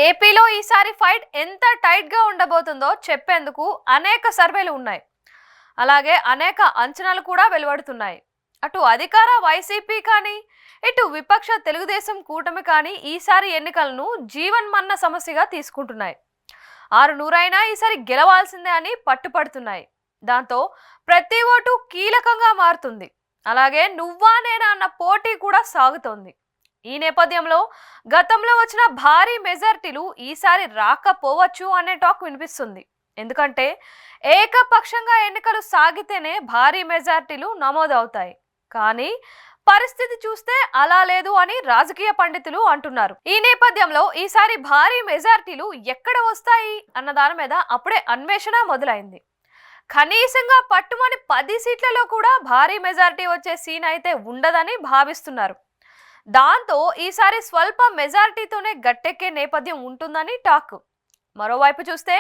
ఏపీలో ఈసారి ఫైట్ ఎంత టైట్గా ఉండబోతుందో చెప్పేందుకు అనేక సర్వేలు ఉన్నాయి. అలాగే అనేక అంచనాలు కూడా వెలువడుతున్నాయి. అటు అధికార వైసీపీ కానీ ఇటు విపక్ష తెలుగుదేశం కూటమి కానీ ఈసారి ఎన్నికలను జీవన్మరణ సమస్యగా తీసుకుంటున్నాయి. 600 ఈసారి గెలవాల్సిందే అని పట్టుపడుతున్నాయి. దాంతో ప్రతి ఓటు కీలకంగా మారుతుంది. అలాగే నువ్వా నేనా అన్న పోటీ కూడా సాగుతోంది. ఈ నేపథ్యంలో గతంలో వచ్చిన భారీ మెజారిటీలు ఈసారి రాకపోవచ్చు అనే టాక్ వినిపిస్తుంది. ఎందుకంటే ఏకపక్షంగా ఎన్నికలు సాగితేనే భారీ మెజారిటీలు నమోదవుతాయి. కానీ పరిస్థితి చూస్తే అలా లేదు అని రాజకీయ పండితులు అంటున్నారు. ఈ నేపథ్యంలో ఈసారి భారీ మెజారిటీలు ఎక్కడ వస్తాయి అన్న దాని మీద అప్పుడే అన్వేషణ మొదలైంది. కనీసంగా పట్టుమని 10 సీట్లలో కూడా భారీ మెజారిటీ వచ్చే సీన్ అయితే ఉండదని భావిస్తున్నారు. దాంతో ఈసారి స్వల్ప మెజారిటీతోనే గట్టెక్కే నేపథ్యం ఉంటుందని టాక్. మరోవైపు చూస్తే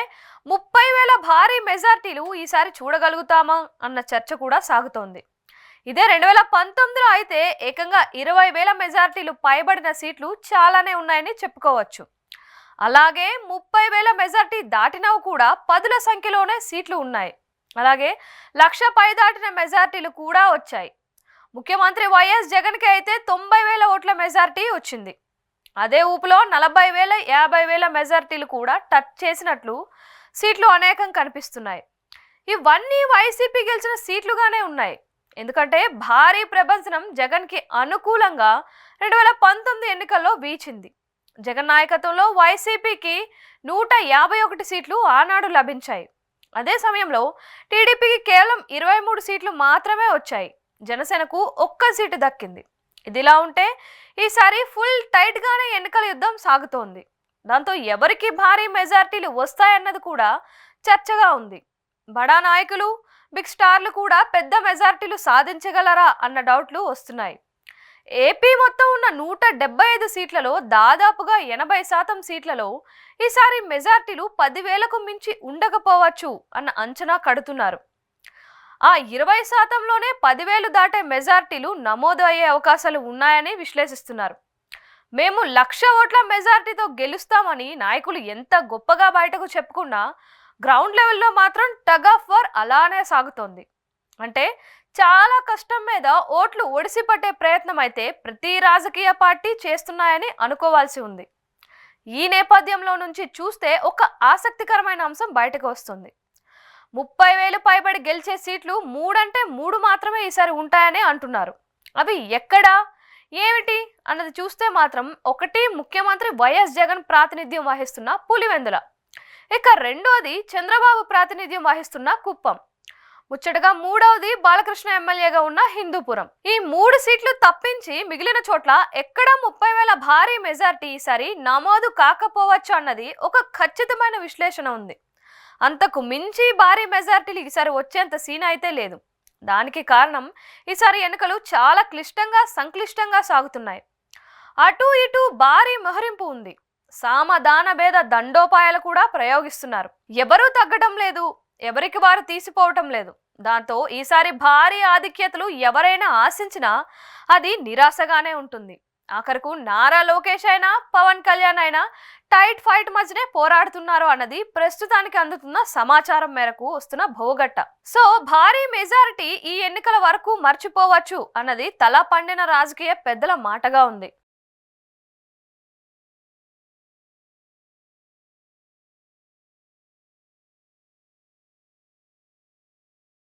30,000 భారీ మెజారిటీలు ఈసారి చూడగలుగుతామా అన్న చర్చ కూడా సాగుతోంది. ఇదే 2019లో అయితే ఏకంగా 20,000 మెజారిటీలు పైబడిన సీట్లు చాలానే ఉన్నాయని చెప్పుకోవచ్చు. అలాగే 30,000 మెజారిటీ దాటినవి కూడా పదుల సంఖ్యలోనే సీట్లు ఉన్నాయి. అలాగే 1,00,000 పై దాటిన మెజారిటీలు కూడా వచ్చాయి. ముఖ్యమంత్రి వైఎస్ జగన్కి అయితే 90,000 ఓట్ల మెజారిటీ వచ్చింది. అదే ఊపులో 40,000, 50,000 మెజారిటీలు కూడా టచ్ చేసినట్లు సీట్లు అనేకం కనిపిస్తున్నాయి. ఇవన్నీ వైసీపీ గెలిచిన సీట్లుగానే ఉన్నాయి. ఎందుకంటే భారీ ప్రభంజనం జగన్కి అనుకూలంగా 2019 ఎన్నికల్లో వీచింది. జగన్ నాయకత్వంలో వైసీపీకి 151 సీట్లు ఆనాడు లభించాయి. అదే సమయంలో టీడీపీకి కేవలం 23 సీట్లు మాత్రమే వచ్చాయి. జనసేనకు 1 సీటు దక్కింది. ఇదిలా ఉంటే ఈసారి ఫుల్ టైట్ గానే ఎన్నికల యుద్ధం సాగుతోంది. దాంతో ఎవరికి భారీ మెజారిటీలు వస్తాయన్నది కూడా చర్చగా ఉంది. బడా నాయకులు, బిగ్ స్టార్లు కూడా పెద్ద మెజారిటీలు సాధించగలరా అన్న డౌట్లు వస్తున్నాయి. ఏపీ మొత్తం ఉన్న 175 సీట్లలో దాదాపుగా 80% సీట్లలో ఈసారి మెజారిటీలు 10,000కు మించి ఉండకపోవచ్చు అన్న అంచనా కడుతున్నారు. ఆ 20%లోనే 10,000 దాటే మెజారిటీలు నమోదు అయ్యే అవకాశాలు ఉన్నాయని విశ్లేషిస్తున్నారు. మేము 1,00,000 ఓట్ల మెజారిటీతో గెలుస్తామని నాయకులు ఎంత గొప్పగా బయటకు చెప్పుకున్నా గ్రౌండ్ లెవెల్లో మాత్రం టగ్ ఆఫ్ వార్ అలానే సాగుతోంది. అంటే చాలా కష్టం మీద ఓట్లు ఒడిసిపట్టే ప్రయత్నం అయితే ప్రతి రాజకీయ పార్టీ చేస్తున్నాయని అనుకోవాల్సి ఉంది. ఈ నేపథ్యంలో నుంచి చూస్తే ఒక ఆసక్తికరమైన అంశం బయటకు వస్తుంది. 30,000 పైబడి గెలిచే సీట్లు 3 అంటే 3 మాత్రమే ఈసారి ఉంటాయని అంటున్నారు. అవి ఎక్కడా, ఏమిటి అన్నది చూస్తే మాత్రం ఒకటి ముఖ్యమంత్రి వైఎస్ జగన్ ప్రాతినిధ్యం వహిస్తున్న పులివెందుల, ఇక రెండోది చంద్రబాబు ప్రాతినిధ్యం వహిస్తున్న కుప్పం, ముచ్చటగా మూడవది బాలకృష్ణ ఎమ్మెల్యేగా ఉన్న హిందూపురం. ఈ 3 సీట్లు తప్పించి మిగిలిన చోట్ల ఎక్కడా 30,000 భారీ మెజారిటీ ఈసారి నమోదు కాకపోవచ్చు అన్నది ఒక ఖచ్చితమైన విశ్లేషణ ఉంది. అంతకు మించి భారీ మెజారిటీలు ఈసారి వచ్చేంత సీన్ అయితే లేదు. దానికి కారణం ఈసారి ఎన్నికలు చాలా సంక్లిష్టంగా సాగుతున్నాయి. అటు ఇటు భారీ మొహరింపు ఉంది. సామదాన భేద దండోపాయాలు కూడా ప్రయోగిస్తున్నారు. ఎవరూ తగ్గడం లేదు, ఎవరికి వారు తీసిపోవటం లేదు. దాంతో ఈసారి భారీ ఆధిక్యతలు ఎవరైనా ఆశించినా అది నిరాశగానే ఉంటుంది. ఆఖరకు నారా లోకేష్ అయినా పవన్ కళ్యాణ్ అయినా టైట్ ఫైట్ మధ్యనే పోరాడుతున్నారు అన్నది ప్రస్తుతానికి అందుతున్న సమాచారం మేరకు వస్తున్న భోగట్ట. సో భారీ మెజారిటీ ఈ ఎన్నికల వరకు మర్చిపోవచ్చు అన్నది తల పండిన రాజకీయ పెద్దల మాటగా ఉంది.